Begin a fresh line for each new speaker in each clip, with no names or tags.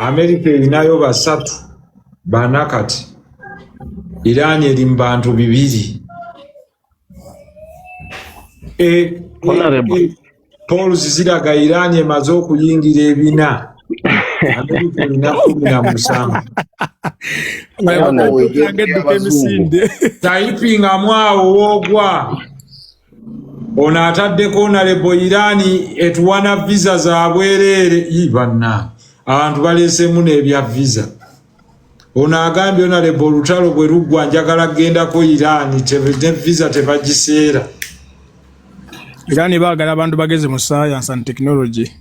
America erinayo basatu bana kati Iran eri mu bantu 2 Paul ziraga Iran emaze okuyingira ebina America erina 17 taipinga mwawo wogwa ona ataddeko Honorable Iran etuwana visa za bwerere ibana abantu balesemu n'ebya visa ona agambye Honorable Lutalo bwe ruggwa njagala gendako Iran tebede visa tebagiseera
Iran baagala abantu bageze mu science and technology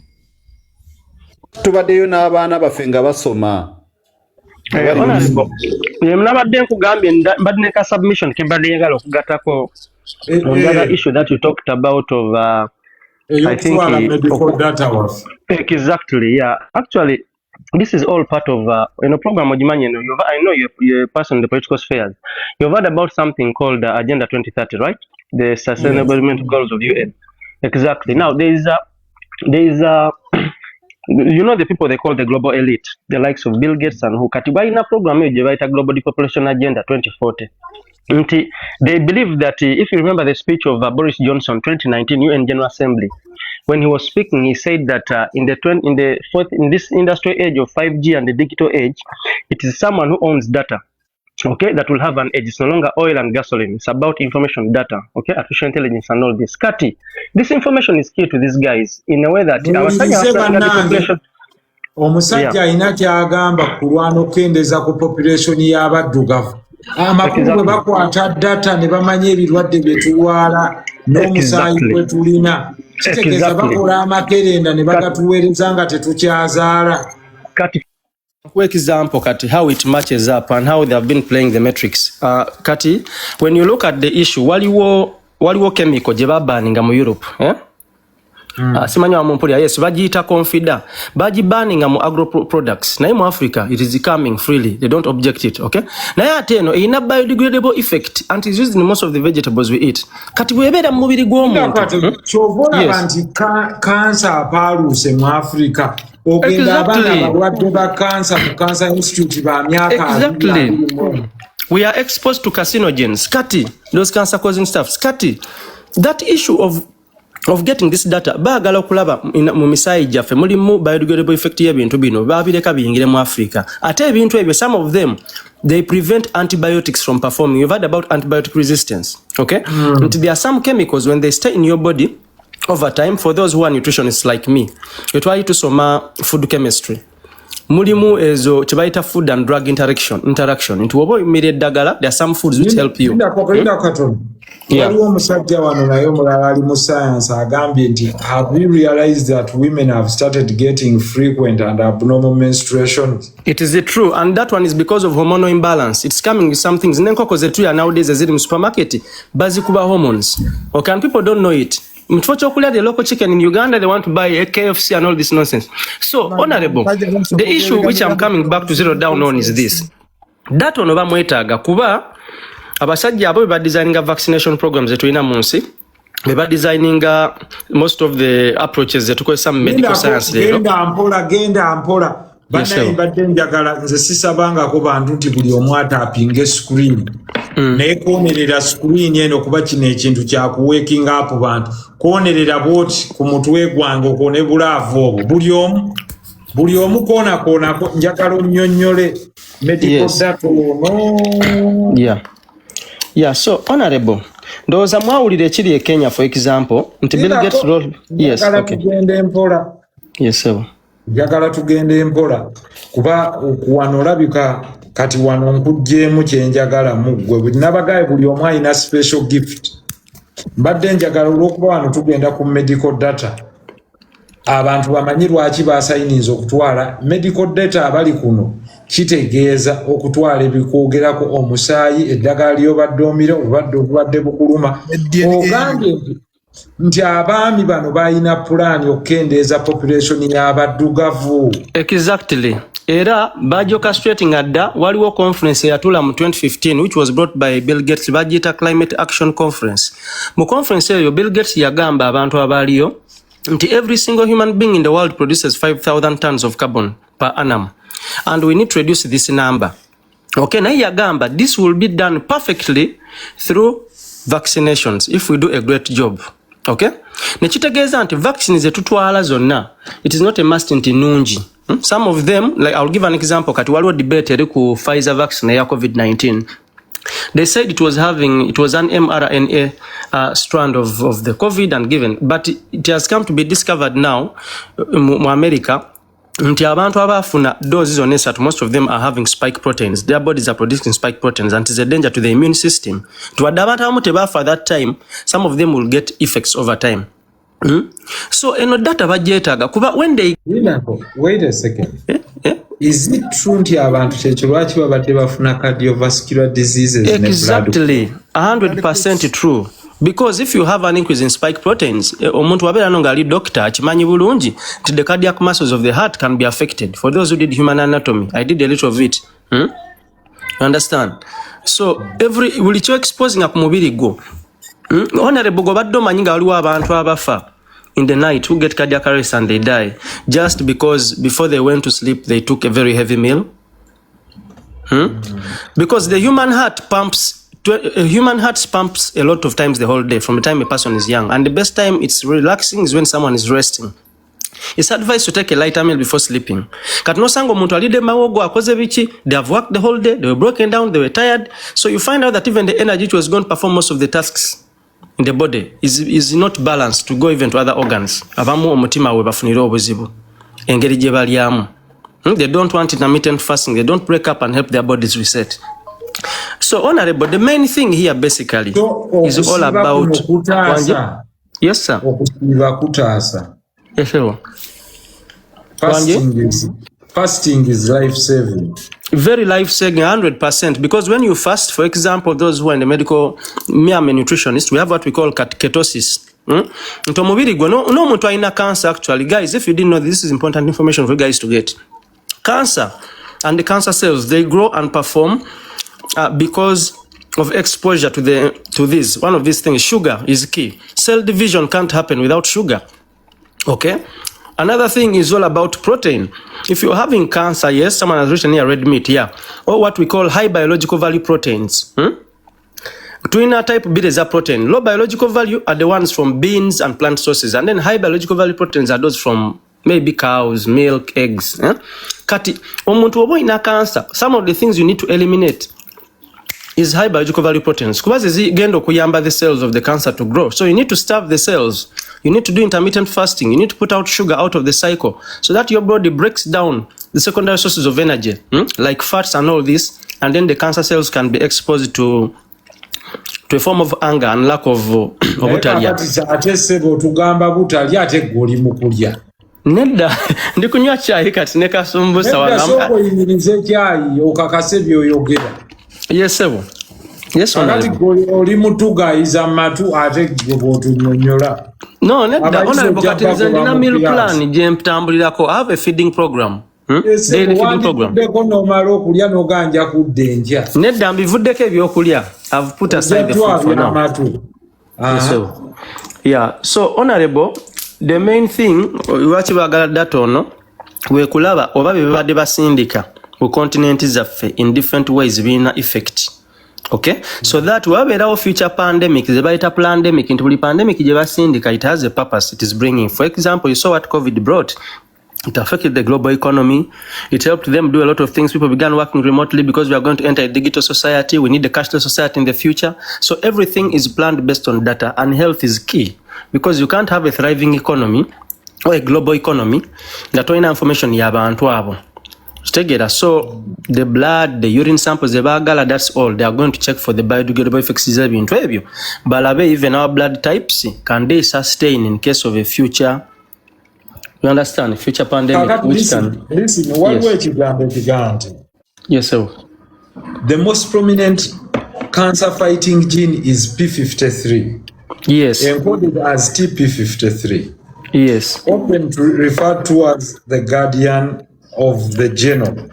tubaddeyo n'abaana baffe nga basoma
mnabadde nkugambye mbadde ne ka submission ke mbadde njagala okugattako on the other issue that you talked about of I think
medical data was
exactly, yeah, actually this is all part of program Obimanye. I know you're a person in the political spheres. You've heard about something called Agenda 2030, right? The Sustainable Development Goals of UN. Exactly. Now there is you know the people they call the global elite, the likes of Bill Gates and who katiba ina program you write a global depopulation agenda 2040. They believe that if you remember the speech of Boris Johnson 2019 UN General Assembly, when he was speaking, he said that in this industrial age of 5G and the digital age, it is someone who owns data, okay, that will have an edge. It's no longer oil and gasoline. It's about information data, okay, artificial intelligence and all this. Kati, this information is key to these guys in a way that
omusajja alina kyagamba kulwana okendeza ku population y'abaddugavu amakulu bwe bakwata data ne bamanya ebirwadde bye tulwala n'omusaayi gwe tulina kitegeeza bakola amakerenda ne bagatuweereza nga tetukyazaala.
For example, Kati, how it matches up and how they have been playing the metrics. Kati, when you look at the issue, waliwo chemical je babaninga mu Europe, simanyi wa mpulira, yes, bagiyita confida, bagibaninga mu agro products. Naye mu Africa, it is coming freely. They don't object it, okay? Naye ate eno erina biodegradable effect and is used in most of the vegetables we eat. Kati bwebera mu mubiri gw'omuntu.
Kyovona banti cancer apaaluse mu Africa.
Exactly. We are exposed to carcinogens, Kati, those cancer causing stuffs. Kati, that issue of getting this data, bagala okulaba mu misaayi gyaffe mulimu biodegradable effect y'ebintu bino babireka biyingire mu Africa. Ate ebintu ebyo, some of them, they prevent antibiotics from performing. You've heard about antibiotic resistance, okay? And there are some chemicals, when they stay in your body, over time, for those who are nutritionists like me, we try to soma food chemistry. Mulimu ezo chibaita food and drug interaction. Into obo immediate dagala, there are some foods which help you.
Yeah. Have we realized that women have started getting frequent and abnormal menstruations?
It is true, and that one is because of hormonal imbalance. It's coming with some things. Nenkoko zetu nowadays as in supermarket, bazikuba hormones. Okay, and people don't know it. The local chicken in Uganda, they want to buy a KFC and all this nonsense. So, Honorable, the issue which I'm coming back to zero down on is this. That one over mwetaga kuba abasajja abo be designing vaccination programs zetu ina munsi. Be designing most of the approaches that to some medical science.
Genda ampola. Bana ibadde njagala nze sisabanga ko bantu nti buli omwata apinge screen. Naye kwonerera screen eno kuba kino ekintu kya kuwaking up bantu. Kwonerera bwoti ku mutwe gwange okone bulaavu obwo. Buli omu koona njagala onnyonnyole medical data no.
Yeah, so Honorable, ndowooza mwawulira ekiri e Kenya for example, nti Bill Gates role. Yes, okay. Yes, sir.
Njagala tugende mpola kuba okuwano olabika kati wano nkujjeemu kyenjagala muggwe buli nabagaye buli omu alina special gift. Mbadde njagala olw'okuba wano tugenda ku medical data abantu bamanyi lwaki baasayiniza okutwala medical data abali kuno kitegeeza okutwala ebikwogerako omusaayi eddagala ly'obadde omira obadde bukuluma ogambye nti abaami bano balina pulaani okukendeeza population y'abaddugavu.
Exactly. Era bajo castrating adda waliwo conference yatula mu 2015 which was brought by Bill Gates, bagita Climate Action Conference. Mu conference eyo Bill Gates yagamba abantu abaliyo nti every single human being in the world produces 5,000 tons of carbon per annum. and we need to reduce this number. Okay, na yagamba, this will be done perfectly through vaccinations if we do a great job. Okay? Nechitegeeza nti vaccines etutwala zonna, it is not a must nti nungi. Some of them, like I'll give an example, kati waliwo debate eri ku Pfizer vaccine ya COVID-19. They said it was an mRNA strand of the COVID and given, but it has come to be discovered now mu America nti abantu abafuna doses zonna esatu, most of them are having spike proteins. Their bodies are producing spike proteins and it is a danger to the immune system. Tuwadde abantu abamu tebafa that time, some of them will get effects over time. So eno data bagyetaaga kuba when they
wait a second. Is it true nti abantu kyekyo lwaki babadde bafuna cardiovascular diseases?
Exactly, 100% true. Because if you have an increase in spike proteins, omuntu wabeera no ngali doctor akimanyi bulungi nti the cardiac muscles of the heart can be affected. For those who did human anatomy, I did a little of it. You understand? So buli kyo exposing ku mubiri gwo. Honorable gobadde omanyi nga waliwo abantu abafa in the night who get cardiac arrest and they die just because before they went to sleep they took a very heavy meal. Because the human heart pumps a lot of times the whole day from the time a person is young, and the best time it's relaxing is when someone is resting. It's advised to take a lighter meal before sleeping. Kati nosango omuntu alidde mawogo akoze biki, they have worked the whole day, they were broken down, they were tired, so you find out that even the energy which was going to perform most of the tasks in the body is not balanced to go even to other organs. Abamu omutima we bafunira obuzibu engeri gye balyamu. They don't want intermittent fasting, they don't break up and help their bodies reset. So honorable, the main thing here basically is all about yes sir. Yes sir.
Fasting is life-saving. Very
life-saving, 100%. Because when you fast, for example, those who are in the medical, me I'm a nutritionist, we have what we call ketosis. Ntomubiri gwo no muntu alina cancer actually. Guys, if you didn't know this is important information for you guys to get. Cancer and the cancer cells, they grow and perform because of exposure to this. One of these things, sugar is key. Cell division can't happen without sugar. Okay? Another thing is all about protein. If you're having cancer, yes, someone has written here red meat, yeah, or what we call high biological value proteins. Twina type B is a protein. Low biological value are the ones from beans and plant sources, and then high biological value proteins are those from maybe cows, milk, eggs. Kati, omuntu obo ina cancer, some of the things you need to eliminate is high biological value proteins. Kuba zigenda okuyamba the cells of the cancer to grow. So you need to starve the cells. You need to do intermittent fasting. You need to put out sugar out of the cycle so that your body breaks down the secondary sources of energy, like fats and all this, and then the cancer cells can be exposed to a form of anger and lack of butalya. Nedda ndikunywa chai kati ne kasumbusa
wanamba. Oyimirize chai okakase byoyogera.
Yes sebo. Yes
onali oli mutuga iza matu ate gobotunyonyola.
No, nedda honorable kati nze ndina meal plan je mpitambulirako. I have a feeding program. Daily feeding program.
Ndeko nomalo okulya noganja kuddenja.
Nedda mbivuddeko ebyokulya. I've put aside the food for now. So, yeah, so honorable, the main thing lwaki baagala data ono we kulaba oba bebadde basindika ku continent zaffe in different ways birina effect. Okay, so that wabeerawo future pandemic ze bayita pandemic, into buli pandemic gye basindika it has a purpose it is bringing. For example, you saw what COVID brought. It affected the global economy. It helped them do a lot of things. People began working remotely because we are going to enter a digital society. We need a cashless society in the future. So everything is planned based on data, and health is key because you can't have a thriving economy or a global economy that olina information y'abantu abo. So the blood, the urine samples, the bagala, that's all. They are going to check for the biodegradable effects into ebyo. Balabe even our blood types, can they sustain in case of a future? You understand? Future pandemic, which can...
Listen, one way to gigante.
Yes, sir.
The most prominent cancer-fighting gene is P53.
Yes.
Encoded as TP53.
Yes.
Often referred to as the guardian of the genome.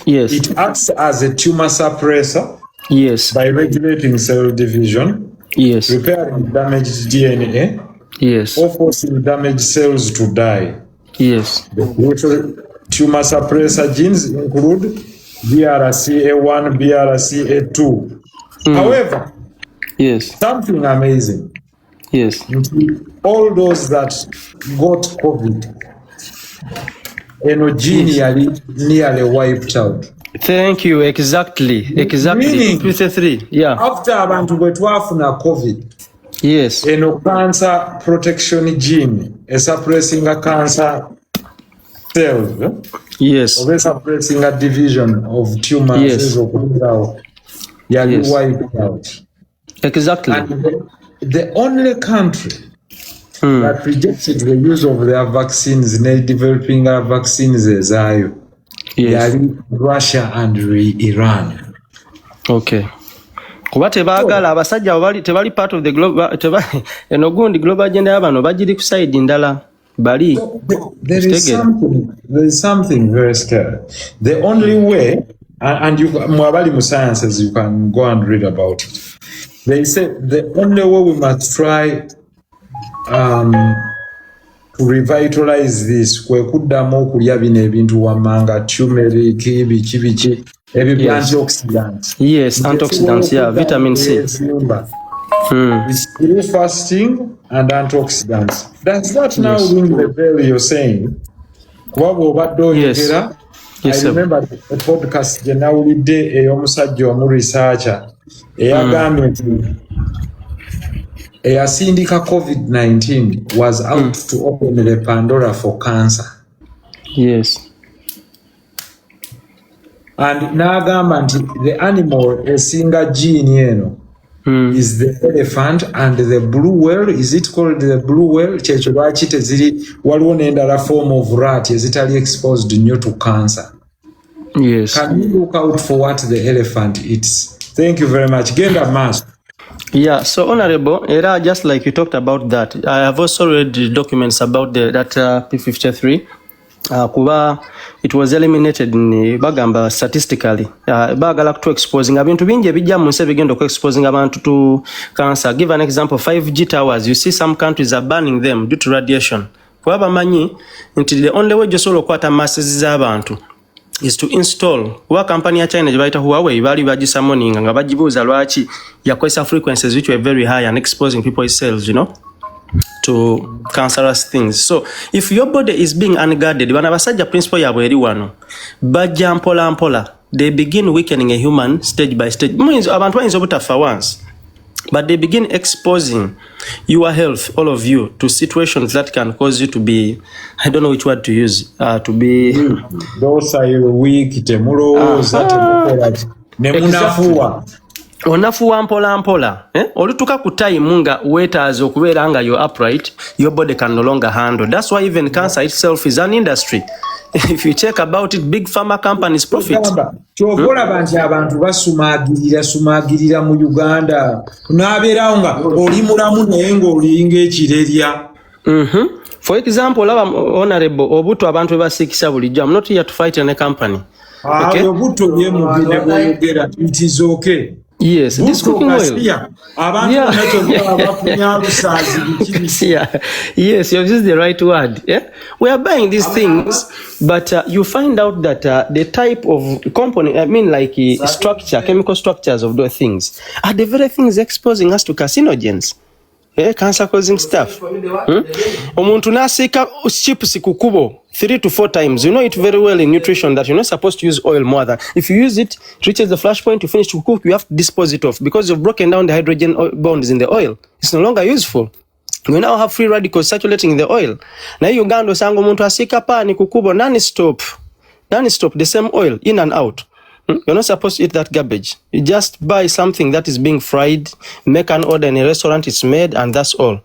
Yes.
It acts as a tumor suppressor.
Yes.
By regulating cell division.
Yes.
Repairing damaged DNA.
Yes.
Or forcing damaged cells to die.
Yes.
Which tumor suppressor genes include BRCA1, BRCA2. However,
Yes.
something amazing.
Yes.
All those that got COVID, nearly wiped out.
Thank you. Exactly.
Meaning,
53. Yeah.
after abantu bwe twafuna COVID,
Yes.
cancer protection gene suppressing a cancer cells,
Yes.
or suppressing a division of tumors,
Yes.
wiped out.
Exactly.
And the only country that rejected the use of their vaccines, developing vaccines, is Russia and Iran.
Okay. Kuba tebaagala abasajja tebali part of the global eno gundi global agenda y'abano bagiri ku side ndala bali.
There is something very scary. The only way, and you mwabali mu sciences, you can go and read about it. They say the only way we must try to revitalize this kwe kuddamu okulya bino ebintu wammanga turmeric biki antioxidants.
Yes, antioxidants, yeah, vitamin C.
It's through fasting and antioxidants. Does that now ring the bell you're saying?
Yes. Yes,
I remember a podcast gye nawulidde ey'omusajja omu researcher eyagambye nti eyasindika COVID-19 was out to open the Pandora for cancer.
Yes.
And n'agamba nti the animal esinga gene eno is the elephant and the blue whale. Is it called the blue whale? Kyekyo lwaki teziri waliwo n'endala form of rat ezitali exposed nnyo to cancer.
Yes.
Can you look out for what the elephant eats? Thank you very much. Genda Mas.
Yeah, so Honorable, era just like you talked about that, I have also read the documents about that P53. Kuba it was eliminated in bagamba statistically. Bagala to exposing abintu bingi ebijja mu nsi bigenda ku exposing abantu to cancer. Give an example, 5G towers. You see some countries are banning them due to radiation. Kuba bamanyi nti the only way just okwata masses z'abantu is to install. Kuba company ya China jibaita Huawei bali bagisa morning nga bajibuza lwaki yakozesa frequencies which were very high and exposing people's cells, you know, to cancerous things. So if your body is being unguarded, bana basajja principle yabwe eri wano bajja mpola they begin weakening a human stage by stage. Means abantu bayinza obutafa once, but they begin exposing your health, all of you, to situations that can cause you to be, I don't know which word to use, to be
those are weak, nemunafuwa.
Onafuwa mpola olutuka ku time nga wetaaze okubeera nga you're upright, your body can no longer handle. That's why even cancer itself is an industry. If you check about it, big pharma companies profit.
Kyobola nti abantu basumagirira mu Uganda n'abeerawo nga oli mulamu naye ng'olinga ekirerya.
For example, Honorable, obuto abantu bebasikisa bulijjo. I'm not here to fight any company.
Okay? Obuto ye mubine bwogera, it is okay.
Yes, this cooking oil. Yeah. Yes, you've used the right word. Yeah? We are buying these things, but you find out that the type of component, I mean like structure, chemical structures of those things, are the very things exposing us to carcinogens. Cancer-causing stuff. Omuntu nasika chips kukubo 3 to 4 times. You know it very well in nutrition that you're not supposed to use oil more than. If you use it, it reaches the flash point, you finish to cook, you have to dispose it off because you've broken down the hydrogen bonds in the oil. It's no longer useful. We now have free radicals circulating in the oil. Na Uganda sango omuntu asika pani kukubo non-stop, the same oil in and out. You're not supposed to eat that garbage. You just buy something that is being fried, make an order in a restaurant, it's made, and that's all.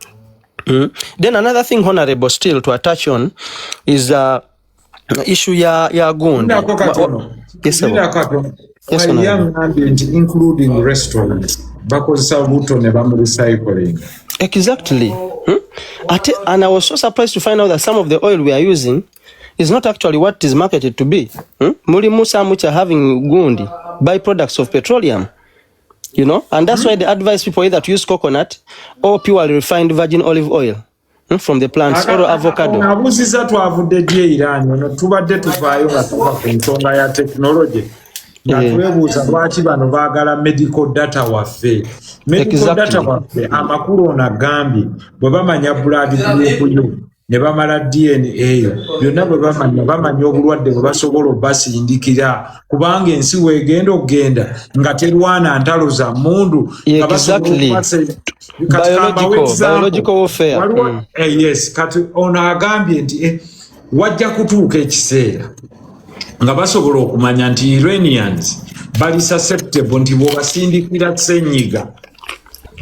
Then another thing, Honorable, still to attach on is issue ya gundi. Yes, sir. Yes,
including restaurants, because recycling.
Exactly. And I was so surprised to find out that some of the oil we are using is not actually what it is marketed to be. Muli Musa which are having gundi, byproducts of petroleum, you know, and that's why they advise people either to use coconut or purely refined virgin olive oil. from the plants or avocado.
Nabuziza twavudde gye Iran no tubadde tuvaayo nga tuva ku nsonga ya technology. Na twebuuza lwaki bano baagala medical data waffe. Medical data waffe amakulu ono agambye bwe bamanya blood group yo ne bamala DNA byonna bwe bamanya obulwadde bwe basobola obbasindikira kubanga ensi weegenda okgenda nga terwana ntalo za mmundu nga basobola
biological warfare.
Yes, kati ono agambye nti wajja kutuuka ekiseera nga basobola okumanya nti Iranians bali susceptible nti bw'obasindikira ssenyiga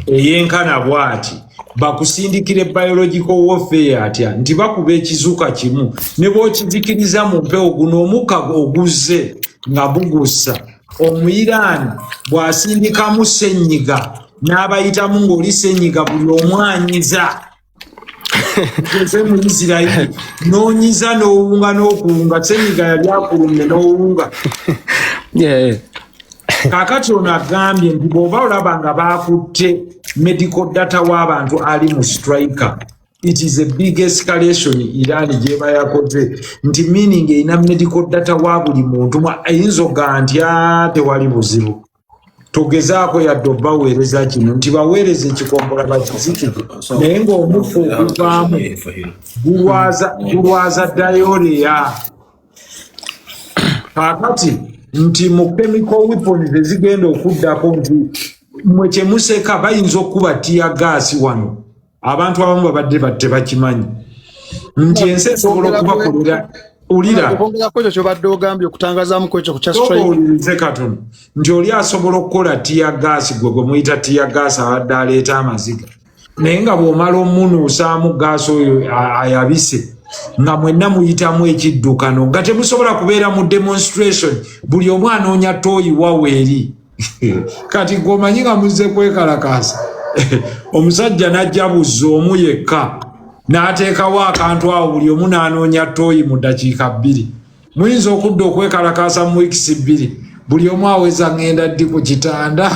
eyenkana bw'ati bakusindikire biological warfare atya nti bakuba ekizuka kimu ne bw'okizikiriza mu mpewo guno omukka oguzze nga bugussa Omuyirani bw'asindikamu ssenyiga n'abayitamu ng'oli ssenyiga buli omwanyiza mu Isirayiri n'onyiza n'owunga n'okuwunga ssenyiga yali akulumye n'owunga. Kaakati ono agambye nti bw'oba olaba nga baakutte medical data w'abantu ali mu striker, it is a big escalation Iran gyeba yakoze nti meaning erina medical data wa buli muntu ayinza oga nti tewali buzibu. Togezaako yadde obaweereza kino nti baweereza ekikombola bakizikire naye ng'omufu oguvaamu gulwaza diarrhea. Kaakati nti mu chemical weapons ezigenda okuddako nti mwe kyemuseka bayinza okuba tear gas wano abantu abamu babadde tebakimanyi nti ensi esobola okubakolera ulira
kyobadde ogambye okutangazaamu kwekyo kukya strike
katono nti oli asobola okukola tear gas gwe muyita tear gas abadde aleeta amaziga naye nga bw'omala omunuusaamu gaasi oyo ayabise nga mwenna muyitamu ekiddukano nga temusobola kubeera mu demonstration buli omu anoonya tooyi waweeri kati ng'omanyi nga muzze kwekalakaasa omusajja n'ajja buzza omu yekka n'ateekawo akantu awo buli omu n'anoonya tooyi mu ddakiika 2 muyinza okudda okwekalakaasa mu wiikisi 2 buli omu aweza ngenda ddi ku kitanda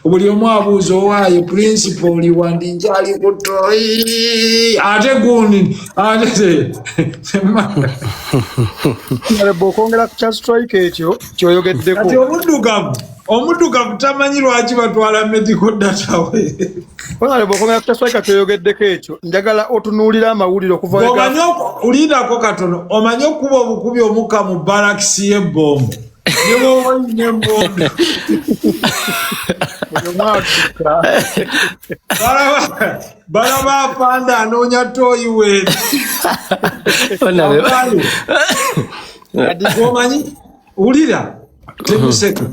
buli omu abuuza owaaye principal wandi nkyali ku tooyi ate gundi ate
okwongera ku kya strike ekyo kyoyogeddeko
kati omuddugavu tamanyi lwaki batwala medical data we.
Okwongera ku kya strike kyoyogeddeko ekyo njagala otunuulira amawulire okuva
ulindako katono omanye okuba obukubi omukka mu barakisi y'ebbombo balaba apanda anoonya tooyi weeri omanyi ulira temuseka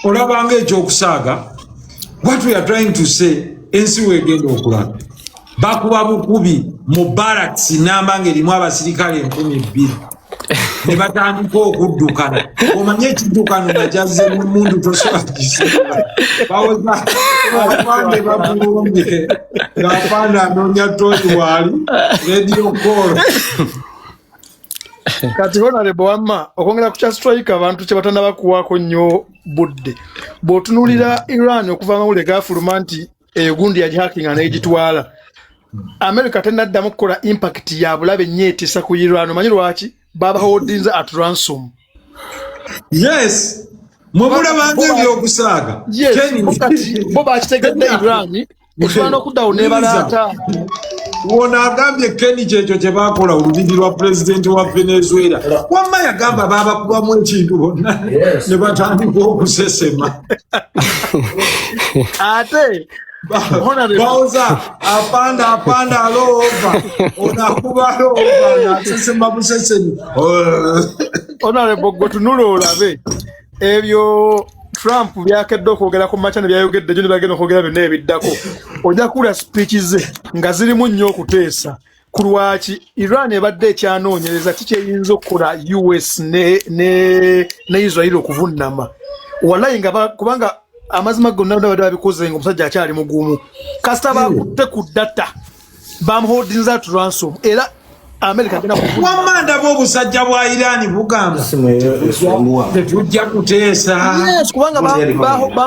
olabanga ekyokusaaga what we are trying to say ensi weegenda okulaba bakuba bukubi mu barracks namba ng'erimu abasirikale 2,000 ne batandika okuddukana omanye ekiddukano nga kyazze mu mundu tosobola kukiseera bawoza abapande babulumye ng'apande anoonya tooyi waali radio call.
Kati honorable wamma okwongera ku kya strike abantu kye batannaba kuwaako nnyo budde bw'otunuulira Iran okuva amawulire gafuluma nti egundi yagihakinga n'egitwala America tennaddamu kukola impact ya bulabe nnyeetisa ku Iran. Omanyi lwaki? Baba holdings at ransom.
Yes. Mubulabanga ebyokusaaga.
Yes. Boba akitegedde Iran ekirwana okuddawo nebalata.
Wona agambye Kenny kyekyo kye baakola olubiri lwa pulezidenti wa Venezuela. Wamma yagamba baabakubamu ekintu bonna ne batandika okusesema.
Ate
Bauza apanda alova onakuba alova nasesema buseseni.
Honorable gotunula olabe ebyo Trump byakedde okwogera ku macha ne byayogedde gyo ne bagenda okwogera byonna ebiddako ojja kula speeches ze nga zirimu nnyo okuteesa ku lwaki Iran ebadde ekyanoonyereza kikyeyinza okukola US ne Israel okuvunnama wallahi nga kubanga amazima gonna badde babikoze ng'omusajja akyali mugumu kasita bakutte ku data bamuholdinza at ransom era America gena
wamanda b'obusajja bwa Iran bugamba tetujja kuteesa.
Yes, kubanga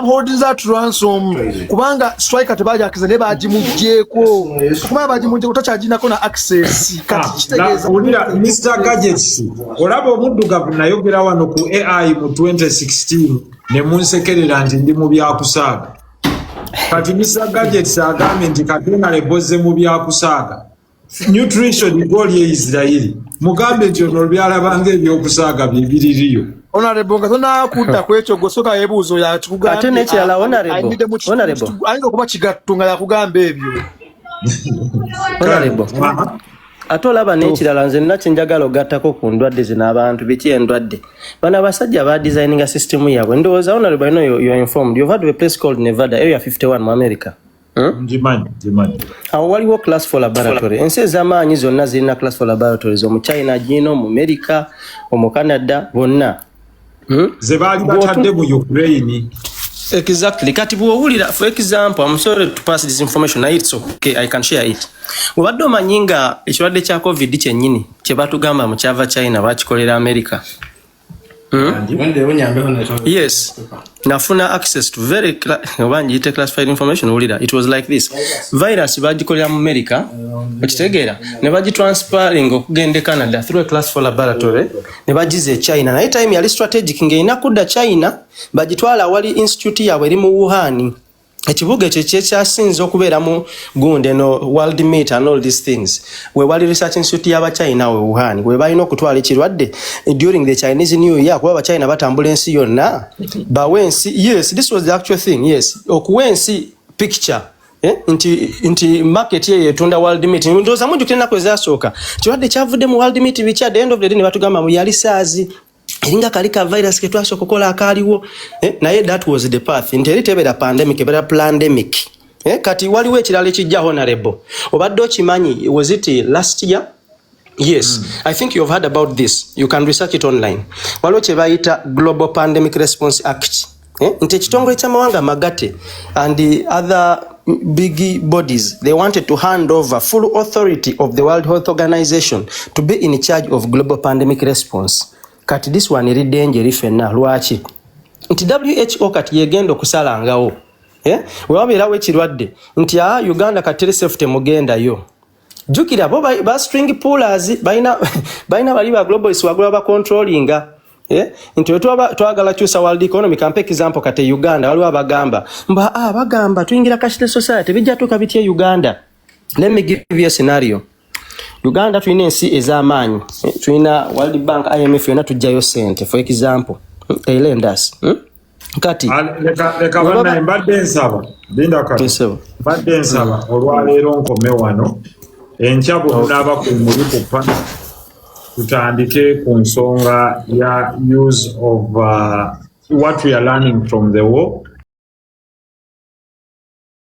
holding that ransom kubanga striker tebajakiza ne bagimujjeko kubanga bagimujjeko takyajinako na access kati kitegeeza
ulira Mr. Gadgets olaba omuddugavu nayogera wano ku AI mu 2016 ne munsekerera nti ndi mu byakusaaga kati Mr. Gadgets agambye nti Katonda lebozze mu byakusaaga nutrition goli ya Israeli mugambe nti ono byalabanga ebyokusaaga bibiririyo.
Honorable Katona kudda kwekyo gosoka ebuzo ya tukugamba
ate nekirala honorable
ayinza kuba kigattunga ya kugamba ebyo
honorable ate olaba n'ekirala nze nina kyenjagala ogattako ku ndwadde zino abantu biki endwadde bano abasajja ba designinga system yaabwe ndowooza honorable I know you're informed you've heard of a place called Nevada area 51 mu America.
Jimanyi.
Awo waliwo class for laboratory ensi ez'amaanyi zonna zirina class for laboratories omu China gino mu America omu Canada bonna
ze baali batadde mu Ukraine.
Exactly. Kati bw'owulira for example I'm sorry to pass this information it's okay I can share it. Wabadde omanyi nga ekirwadde kya COVID kyennyini kye batugamba mu kyava China bakikolera America. Yes. Nafuna access to very classified information ulira. It was like this. Virus bagikolera mu America. Okitegeera ne bagitransferring okugende Canada through a class for laboratory ne bagize China. Na time yali strategic ng'erina kudda China bagitwala wali institute yaabwe eri mu Wuhan. Ekibuga ekyo kyasinze okubeera mu gunde no world meet and all these things. We wali research institute y'aba China we Wuhan. We balina okutwala ekirwadde during the Chinese New Year kuba aba China batambula ensi yonna. Bawensi yes this was the actual thing yes. Okuwensi picture inti market ye yetunda world meet. Ndoza munju kina kwezasooka. Kirwadde kyavudde mu world meet bichi at the end of the day ne batugamba mu yali saazi. Inga kalika virus ketwasho kokola akaliwo naye that was the path interi tebera pandemic ebera pandemic kati waliwo ekirala ekijja honorable obadde okimanyi was it last year yes I think you've heard about this you can research it online waliwo kye bayita Global Pandemic Response Act nti ekitongole ky'amawanga magate and the other big bodies they wanted to hand over full authority of the World Health Organization to be in charge of global pandemic response. Kati this one eri danger ifenna lwaki nti WHO kati yegenda okusalangawo wewabeerawo ekirwadde nti Uganda kati safety mugenda yo jukira bo ba string pullers baina bali ba globalists wagula ba controllinga nti twagala kyusa world economy kampe example kati Uganda waliwo abagamba bagamba tuyingira cashless society bijja tuka bitye Uganda. Let me give you a scenario. Uganda tulina ensi ez'amaanyi tulina World Bank IMF yonna tujjayo sente for example lend us kati
leka bana mbadde nsaba linda kati mbadde nsaba olwaleero nkome wano enkyabo n'aba ku muliku pa tutandike ku nsonga ya use of what we are learning from the war